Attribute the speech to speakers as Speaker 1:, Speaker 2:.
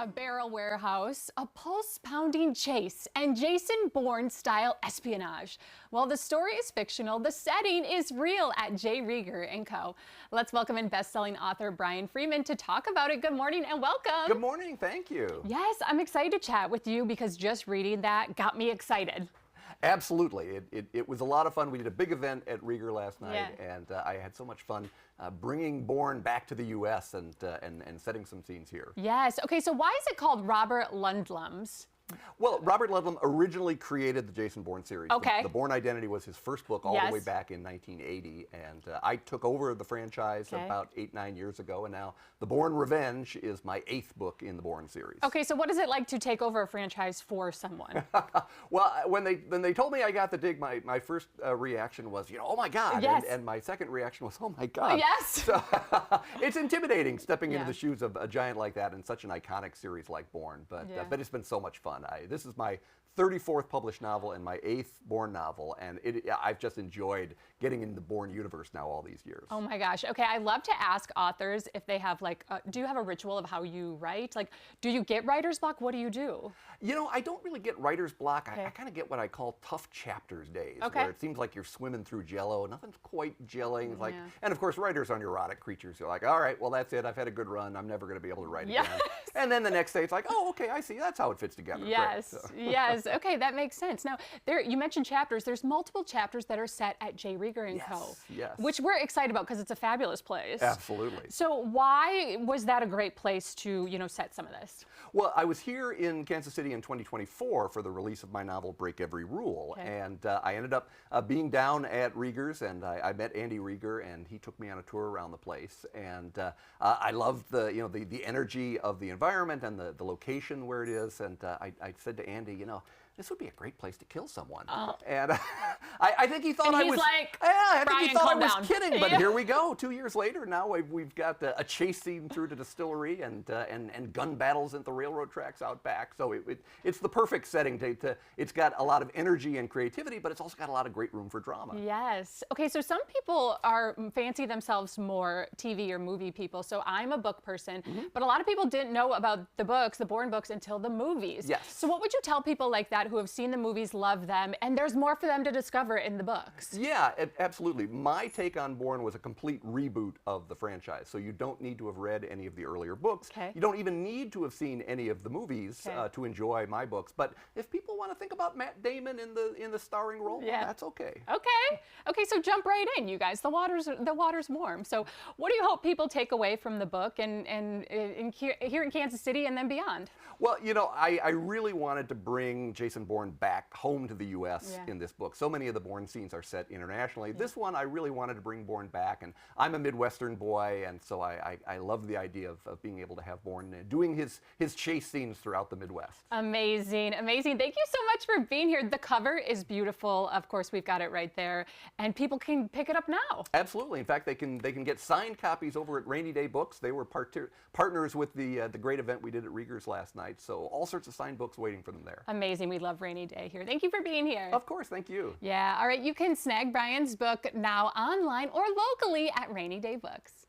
Speaker 1: A barrel warehouse, a pulse-pounding chase, and Jason Bourne-style espionage. While the story is fictional, the setting is real at J. Rieger & Co. Let's welcome in best-selling author Brian Freeman to talk about it. Good morning and welcome.
Speaker 2: Good morning, thank you.
Speaker 1: Yes, I'm excited to chat with you because just reading that got me excited.
Speaker 2: Absolutely. It was a lot of fun. We did a big event at Rieger last night, and I had so much fun bringing Bourne back to the U.S. and setting some scenes here.
Speaker 1: Yes. Okay, so why is it called Robert Ludlum's?
Speaker 2: Well, Robert Ludlum originally created the Jason Bourne series.
Speaker 1: Okay.
Speaker 2: The Bourne Identity was his first book all the way back in 1980, and I took over the franchise about 8-9 years ago, and now The Bourne Revenge is my 8th book in the Bourne series.
Speaker 1: Okay, so what is it like to take over a franchise for someone?
Speaker 2: Well, when they told me I got the gig, my first reaction was, oh my God, and my second reaction was, oh my God.
Speaker 1: Yes.
Speaker 2: So, it's intimidating stepping into the shoes of a giant like that in such an iconic series like Bourne, but it's been so much fun. This is my 34th published novel and my 8th Bourne novel, and I've just enjoyed getting into the Bourne universe now all these years.
Speaker 1: Oh my gosh. Okay, I love to ask authors if they have do you have a ritual of how you write? Like, do you get writer's block? What do you do?
Speaker 2: I don't really get writer's block. I kind of get what I call tough chapters days, where it seems like you're swimming through jello, nothing's quite gelling. And of course, writers are neurotic creatures. You're like, all right, well, that's it. I've had a good run. I'm never going to be able to write again. And then the next day, it's like, oh, okay, I see. That's how it fits together.
Speaker 1: Yes, yes. Okay, that makes sense. Now, you mentioned chapters. There's multiple chapters that are set at J. Rieger & Co., which we're excited about because it's a fabulous place.
Speaker 2: Absolutely.
Speaker 1: So why was that a great place to, set some of this?
Speaker 2: Well, I was here in Kansas City in 2024 for the release of my novel Break Every Rule, and I ended up being down at Rieger's, and I met Andy Rieger, and he took me on a tour around the place, and I loved the energy of the environment and the location where it is, and I said to Andy, this would be a great place to kill someone. And I think he thought I was
Speaker 1: like,
Speaker 2: I think he thought I was
Speaker 1: down.
Speaker 2: kidding, but here we go. 2 years later, now we've got a chase scene through the distillery and gun battles at the railroad tracks out back. So it's the perfect setting it's got a lot of energy and creativity, but it's also got a lot of great room for drama.
Speaker 1: Yes. Okay, so some people fancy themselves more TV or movie people. So I'm a book person, but a lot of people didn't know about the books, the Bourne books, until the movies.
Speaker 2: Yes.
Speaker 1: So what would you tell people like that who have seen the movies, love them, and there's more for them to discover in the books?
Speaker 2: Yeah, absolutely. My take on Bourne was a complete reboot of the franchise. So you don't need to have read any of the earlier books. You don't even need to have seen any of the movies to enjoy my books. But if people want to think about Matt Damon in the starring role, that's okay.
Speaker 1: Okay, so jump right in, you guys. The water's warm. So what do you hope people take away from the book and here in Kansas City and then beyond?
Speaker 2: Well, I really wanted to bring Jason Bourne back home to the U.S. in this book. So many of the Bourne scenes are set internationally. This one, I really wanted to bring Bourne back, and I'm a Midwestern boy, and so I love the idea of being able to have Bourne doing his chase scenes throughout the Midwest.
Speaker 1: Amazing, amazing. Thank you so much for being here. The cover is beautiful. Of course, we've got it right there, and people can pick it up now.
Speaker 2: Absolutely. In fact, they can get signed copies over at Rainy Day Books. They were partners with the great event we did at Rieger's last night, so all sorts of signed books waiting for them there.
Speaker 1: Amazing. We love Rainy Day here. Thank you for being here.
Speaker 2: Of course. Thank you.
Speaker 1: Yeah. All right. You can snag Brian's book now online or locally at Rainy Day Books.